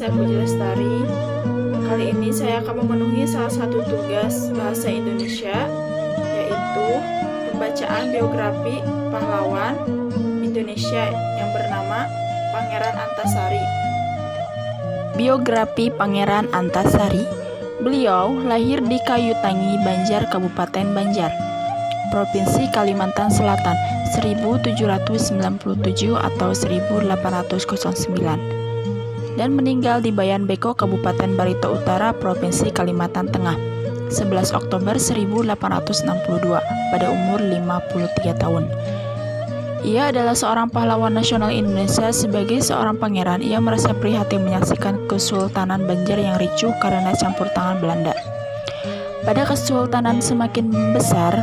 saya Puji Lestari. Kali ini saya akan memenuhi salah satu tugas bahasa Indonesia, yaitu pembacaan biografi pahlawan Indonesia yang bernama Pangeran Antasari. Biografi Pangeran Antasari. Beliau lahir di Kayutangi, Banjar, Kabupaten Banjar, Provinsi Kalimantan Selatan, 1797 atau 1809, dan meninggal di Bayan Beko, Kabupaten Barito Utara, Provinsi Kalimantan Tengah, 11 Oktober 1862 pada umur 53 tahun. Ia adalah seorang pahlawan nasional Indonesia. Sebagai seorang pangeran, ia merasa prihatin menyaksikan Kesultanan Banjar yang ricuh karena campur tangan Belanda. Pada Kesultanan semakin besar,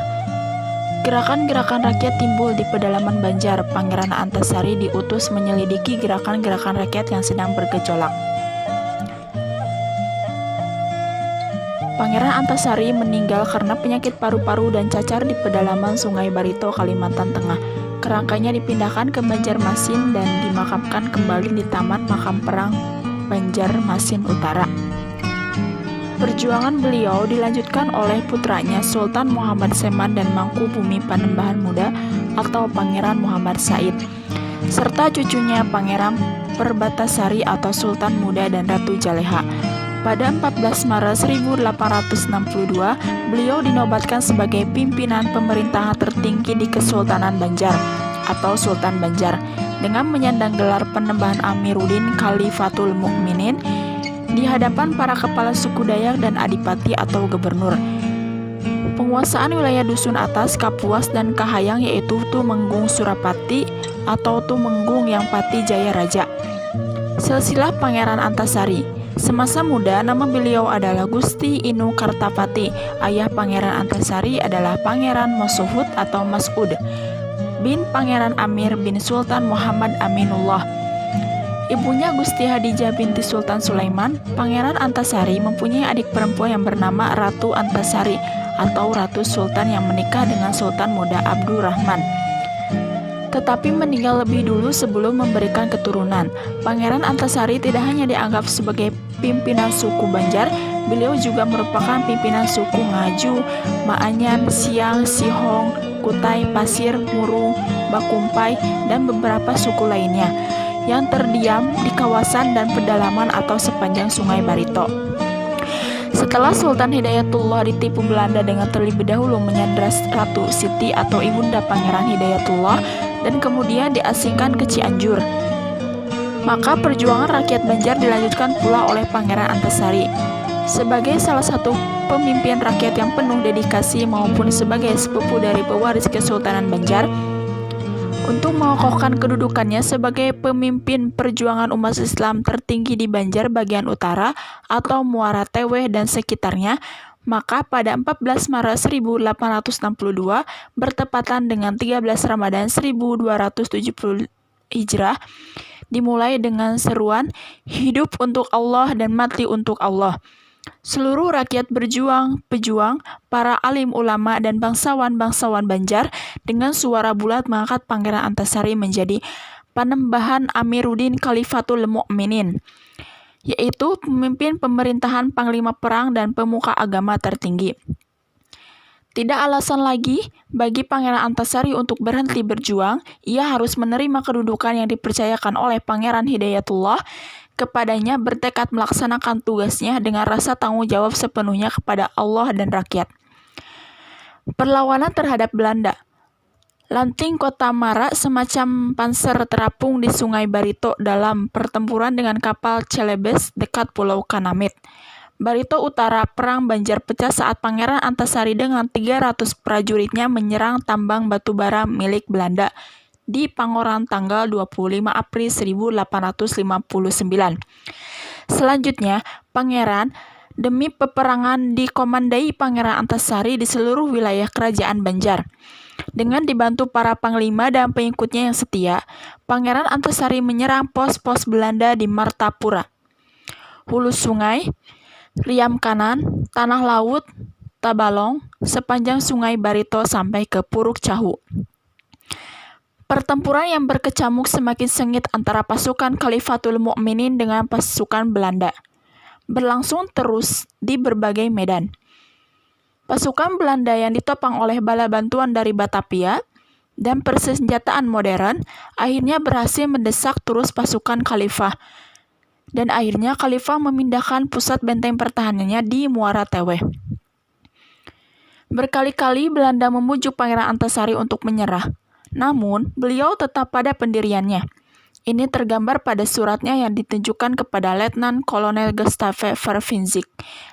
gerakan-gerakan rakyat timbul di pedalaman Banjar. Pangeran Antasari diutus menyelidiki gerakan-gerakan rakyat yang sedang bergejolak. Pangeran Antasari meninggal karena penyakit paru-paru dan cacar di pedalaman Sungai Barito, Kalimantan Tengah. Kerangkanya dipindahkan ke Banjarmasin dan dimakamkan kembali di Taman Makam Perang Banjarmasin Utara. Perjuangan beliau dilanjutkan oleh putranya Sultan Muhammad Seman dan Mangkubumi Panembahan Muda atau Pangeran Muhammad Said, serta cucunya Pangeran Perbatasari atau Sultan Muda dan Ratu Jaleha. Pada 14 Maret 1862, beliau dinobatkan sebagai pimpinan pemerintahan tertinggi di Kesultanan Banjar atau Sultan Banjar dengan menyandang gelar Panembahan Amiruddin Khalifatul Mukminin di hadapan para kepala suku Dayak dan adipati atau gubernur. Penguasaan wilayah dusun atas, Kapuas, dan Kahayang yaitu Tumenggung Surapati atau Tumenggung Yang Pati Jaya Raja. Silsilah Pangeran Antasari. Semasa muda, nama beliau adalah Gusti Inu Kartapati. Ayah Pangeran Antasari adalah Pangeran Mas'ud atau Mas'ud bin Pangeran Amir bin Sultan Muhammad Aminullah. Ibunya Gusti Hadijah binti Sultan Sulaiman. Pangeran Antasari mempunyai adik perempuan yang bernama Ratu Antasari atau Ratu Sultan yang menikah dengan Sultan Muda Abdurrahman, tetapi meninggal lebih dulu sebelum memberikan keturunan. Pangeran Antasari tidak hanya dianggap sebagai pimpinan suku Banjar, beliau juga merupakan pimpinan suku Ngaju, Maanyan, Siang, Sihong, Kutai, Pasir, Muru, Bakumpai, dan beberapa suku lainnya yang terdiam di kawasan dan pedalaman atau sepanjang Sungai Barito. Setelah Sultan Hidayatullah ditipu Belanda dengan terlebih dahulu menyandra Ratu Siti atau ibunda Pangeran Hidayatullah dan kemudian diasingkan ke Cianjur, maka perjuangan rakyat Banjar dilanjutkan pula oleh Pangeran Antasari. Sebagai salah satu pemimpin rakyat yang penuh dedikasi maupun sebagai sepupu dari pewaris Kesultanan Banjar, untuk mengokohkan kedudukannya sebagai pemimpin perjuangan umat Islam tertinggi di Banjar bagian utara atau Muara Teweh dan sekitarnya, maka pada 14 Maret 1862 bertepatan dengan 13 Ramadan 1270 Hijrah, dimulai dengan seruan hidup untuk Allah dan mati untuk Allah. Seluruh rakyat pejuang, para alim ulama dan bangsawan-bangsawan Banjar dengan suara bulat mengangkat Pangeran Antasari menjadi Panembahan Amiruddin Khalifatul Mukminin, yaitu pemimpin pemerintahan, panglima perang, dan pemuka agama tertinggi. Tidak alasan lagi bagi Pangeran Antasari untuk berhenti berjuang. Ia harus menerima kedudukan yang dipercayakan oleh Pangeran Hidayatullah kepadanya, bertekad melaksanakan tugasnya dengan rasa tanggung jawab sepenuhnya kepada Allah dan rakyat. Perlawanan terhadap Belanda. Lanting Kota Mara, semacam panser terapung di Sungai Barito dalam pertempuran dengan kapal Celebes dekat Pulau Kanamit. Barito Utara, Perang Banjar pecah saat Pangeran Antasari dengan 300 prajuritnya menyerang tambang batubara milik Belanda di Pangoran tanggal 25 April 1859. Selanjutnya, Pangeran demi peperangan dikomandai Pangeran Antasari di seluruh wilayah kerajaan Banjar. Dengan dibantu para panglima dan pengikutnya yang setia, Pangeran Antasari menyerang pos-pos Belanda di Martapura, Hulu Sungai, Riam Kanan, Tanah Laut, Tabalong, sepanjang Sungai Barito sampai ke Puruk Cahu. Pertempuran yang berkecamuk semakin sengit antara pasukan Khalifatul Mukminin dengan pasukan Belanda berlangsung terus di berbagai medan. Pasukan Belanda yang ditopang oleh bala bantuan dari Batavia dan persenjataan modern akhirnya berhasil mendesak terus pasukan Khalifah, dan akhirnya Khalifah memindahkan pusat benteng pertahanannya di Muara Tewe. Berkali-kali Belanda memujuk Pangeran Antasari untuk menyerah, namun beliau tetap pada pendiriannya. Ini tergambar pada suratnya yang ditujukan kepada Letnan Kolonel Gustave Vervinzig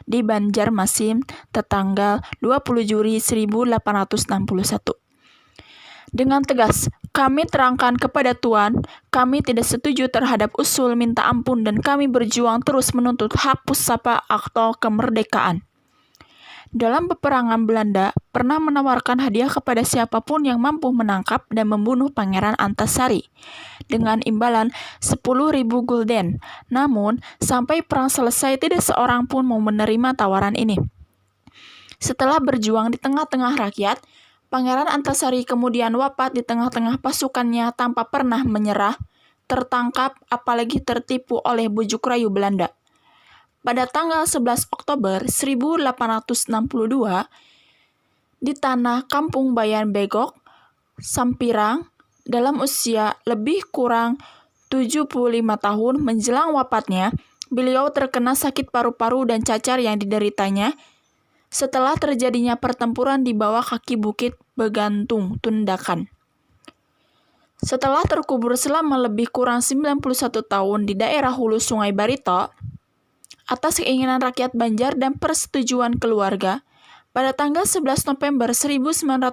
di Banjarmasin tertanggal 20 Juli 1861. Dengan tegas, kami terangkan kepada Tuan, kami tidak setuju terhadap usul minta ampun dan kami berjuang terus menuntut hak pusaka atau kemerdekaan. Dalam peperangan, Belanda pernah menawarkan hadiah kepada siapapun yang mampu menangkap dan membunuh Pangeran Antasari dengan imbalan 10.000 gulden. Namun, sampai perang selesai tidak seorang pun mau menerima tawaran ini. Setelah berjuang di tengah-tengah rakyat, Pangeran Antasari kemudian wafat di tengah-tengah pasukannya tanpa pernah menyerah, tertangkap, apalagi tertipu oleh bujuk rayu Belanda. Pada tanggal 11 Oktober 1862, di tanah Kampung Bayan Begok, Sampirang, dalam usia lebih kurang 75 tahun menjelang wafatnya, beliau terkena sakit paru-paru dan cacar yang dideritanya setelah terjadinya pertempuran di bawah kaki Bukit Begantung Tundakan. Setelah terkubur selama lebih kurang 91 tahun di daerah hulu Sungai Barito, atas keinginan rakyat Banjar dan persetujuan keluarga, pada tanggal 11 November 1958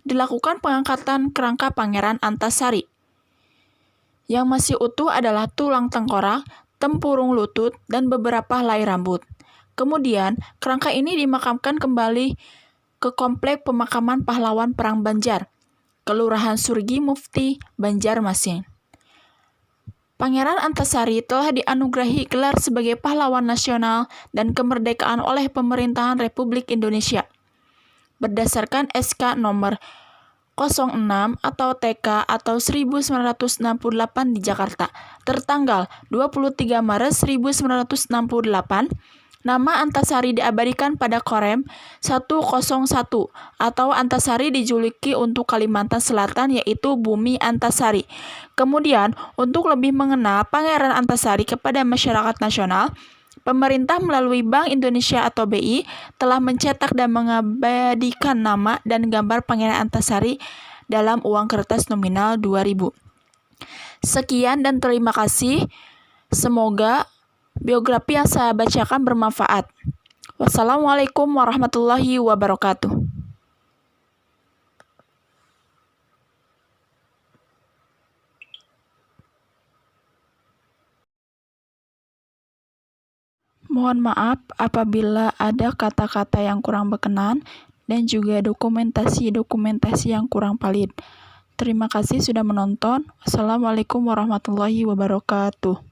dilakukan pengangkatan kerangka Pangeran Antasari. Yang masih utuh adalah tulang tengkorak, tempurung lutut, dan beberapa helai rambut. Kemudian, kerangka ini dimakamkan kembali ke Komplek Pemakaman Pahlawan Perang Banjar, Kelurahan Surgi Mufti, Banjarmasin. Pangeran Antasari telah dianugerahi gelar sebagai pahlawan nasional dan kemerdekaan oleh Pemerintahan Republik Indonesia. Berdasarkan SK nomor 06 atau TK atau 1968 di Jakarta, tertanggal 23 Maret 1968, nama Antasari diabadikan pada Korem 101 atau Antasari dijuluki untuk Kalimantan Selatan yaitu Bumi Antasari. Kemudian, untuk lebih mengenal Pangeran Antasari kepada masyarakat nasional, pemerintah melalui Bank Indonesia atau BI telah mencetak dan mengabadikan nama dan gambar Pangeran Antasari dalam uang kertas nominal 2.000. Sekian dan terima kasih. Semoga biografi yang saya bacakan bermanfaat. Wassalamualaikum warahmatullahi wabarakatuh. Mohon maaf apabila ada kata-kata yang kurang berkenan dan juga dokumentasi yang kurang valid. Terima kasih sudah menonton. Wassalamualaikum warahmatullahi wabarakatuh.